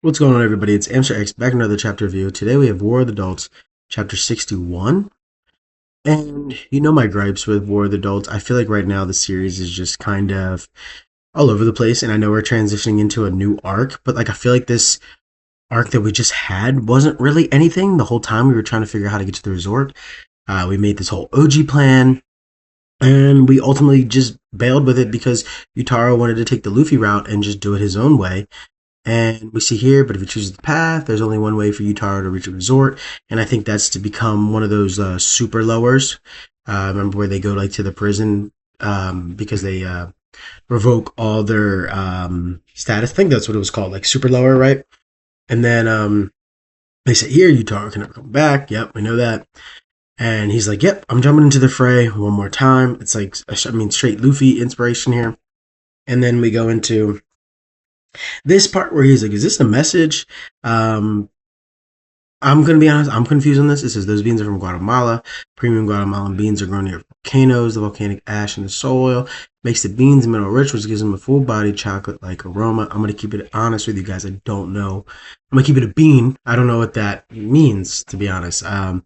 What's going on, everybody? It's Amster X back in another chapter review. Today we have War of the Adults, chapter 61. And you know my gripes with War of the Adults. I feel like right now the series is just kind of all over the place, and I know we're transitioning into a new arc, but like I feel like this arc that we just had wasn't really anything. The whole time we were trying to figure out how to get to the resort. We made this whole OG plan, and we ultimately just bailed with it because Yutaro wanted to take the Luffy route and just do it his own way. And we see here, but if he chooses the path, there's only one way for Yutaro to reach a resort, and I think that's to become one of those super lowers. Remember where they go like to the prison because they revoke all their status. I think that's what it was called, like super lower, right? And then they say, "Here, Yutaro can never come back." Yep, we know that. And he's like, "Yep, I'm jumping into the fray one more time." It's like, I mean, straight Luffy inspiration here. And then we go into this part where he's like, "Is this a message?" Um, I'm gonna be honest. I'm confused on this. It says those beans are from Guatemala. Premium Guatemalan beans are grown near volcanoes. The volcanic ash in the soil makes the beans mineral rich, which gives them a full body chocolate-like aroma. I'm gonna keep it honest with you guys. I don't know. I'm gonna keep it a bean. I don't know what that means, to be honest. I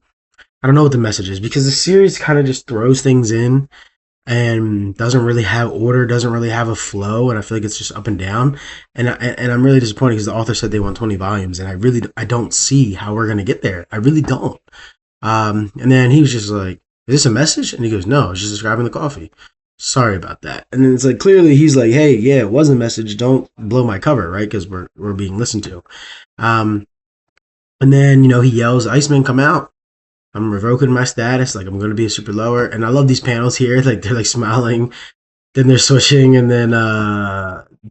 don't know what the message is because the series kind of just throws things in and doesn't really have order, doesn't really have a flow, and I feel like it's just up and down. And I'm really disappointed because the author said they want 20 volumes, and I don't see how we're gonna get there. I really don't. And then he was just like, "Is this a message?" And he goes, "No, it's just describing the coffee. Sorry about that." And then it's like clearly he's like, "Hey, yeah, it was a message. Don't blow my cover, right? Because we're being listened to." Um, and then he yells, "Iceman, come out! I'm revoking my status. Like I'm going to be a super lower." And I love these panels here. Like they're like smiling, then they're switching, and then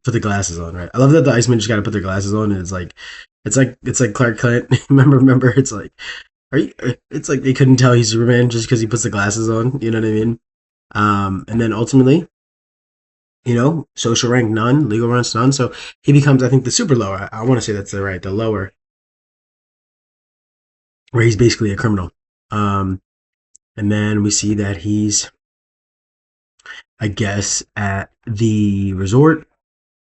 put the glasses on. Right. I love that the Iceman just got to put their glasses on, and it's like Clark Kent. remember? It's like are you? It's like they couldn't tell he's Superman just because he puts the glasses on. You know what I mean? And then ultimately, social rank none, legal rank none. So he becomes, I think, the super lower. I want to say that's the lower, where he's basically a criminal. Um, and then we see that he's, I guess, at the resort,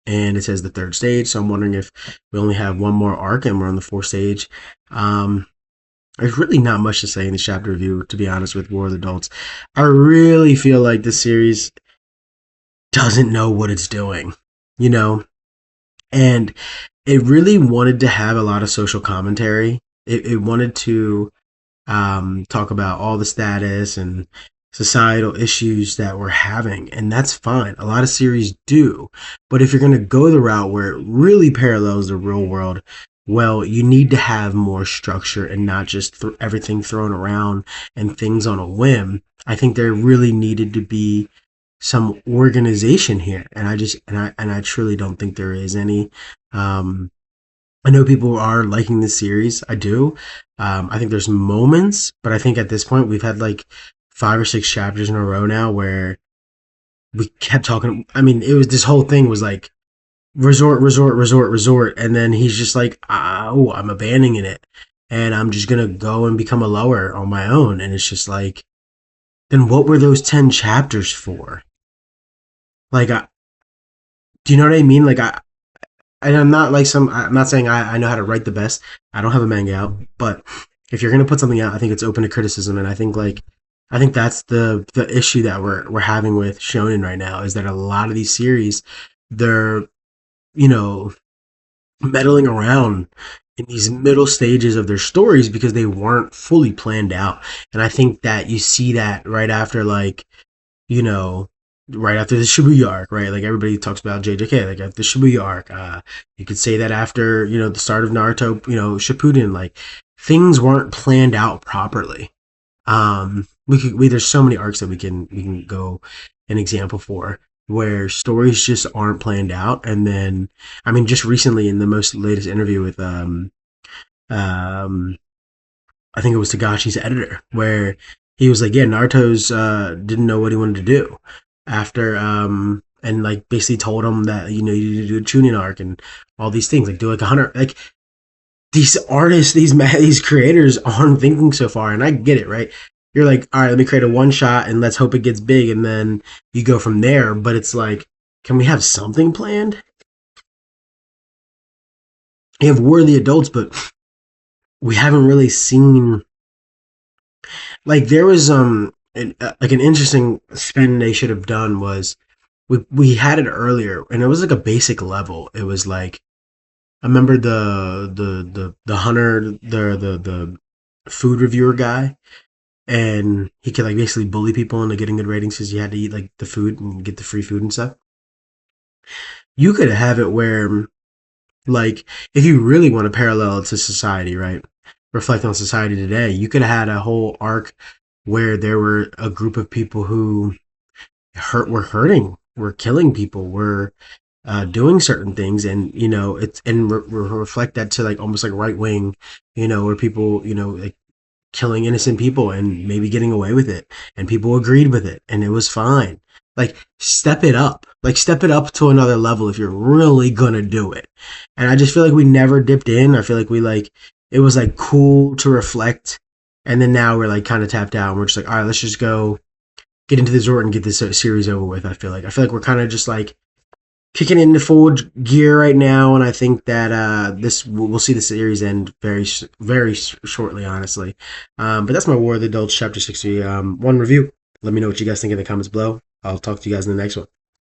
and it says the third stage. So I'm wondering if we only have one more arc and we're on the fourth stage. Um, there's really not much to say in the chapter review, to be honest, with War of the Adults. I really feel like this series doesn't know what it's doing, you know? And it really wanted to have a lot of social commentary. It wanted to talk about all the status and societal issues that we're having, and that's fine. A lot of series do, but if you're going to go the route where it really parallels the real world, well, you need to have more structure and not just everything thrown around and things on a whim. I think there really needed to be some organization here, and I truly don't think there is any. Um, I know people are liking this series. I do. I think there's moments, but I think at this point we've had like 5 or 6 chapters in a row now where we kept talking. I mean, it was this whole thing was like resort, resort, resort, resort, and then he's just like, "Oh, I'm abandoning it, and I'm just gonna go and become a lower on my own." And it's just like, then what were those 10 chapters for? Like, do you know what I mean? Like, and I'm not like I'm not saying I know how to write the best. I don't have a manga out, but if you're gonna put something out, I think it's open to criticism, and I think that's the issue that we're having with shonen right now is that a lot of these series, they're you know meddling around in these middle stages of their stories because they weren't fully planned out, and I think that you see that right after you know, right after the Shibuya arc, right? Like everybody talks about JJK, like after the Shibuya arc. You could say that after, the start of Naruto, Shippuden, like things weren't planned out properly. There's so many arcs that we can go an example for where stories just aren't planned out. And then, I mean, just recently in the most latest interview with, um, I think it was Tagashi's editor, where he was like, "Yeah, Naruto's didn't know what he wanted to do after and like basically told him that you need to do a tuning arc and all these things, like do like 100, like these artists, these creators aren't thinking so far, and I get it, right? You're like, all right, let me create a one shot and let's hope it gets big, and then you go from there. But it's like, can we have something planned? you have War of the Adults, but we haven't really seen like there was like an interesting spin they should have done was we had it earlier and it was like a basic level. It was like I remember the hunter the food reviewer guy and he could like basically bully people into getting good ratings because you had to eat like the food and get the free food and stuff. You could have it where like if you really want to parallel it to society, right? Reflect on society today, you could have had a whole arc where there were a group of people who were hurting, were killing people, were doing certain things, and it's and reflect that to like almost like right wing, where people like killing innocent people and maybe getting away with it, and people agreed with it, and it was fine. Like step it up to another level if you're really gonna do it. And I just feel like we never dipped in. I feel like we like it was like cool to reflect, and then now we're like kind of tapped out, and we're just like, all right, let's just go get into the resort and get this series over with. I feel like we're kind of just like kicking into full gear right now, and I think that this we'll see the series end very shortly, honestly. But that's my War of the Adults Chapter 60 one review. Let me know what you guys think in the comments below. I'll talk to you guys in the next one.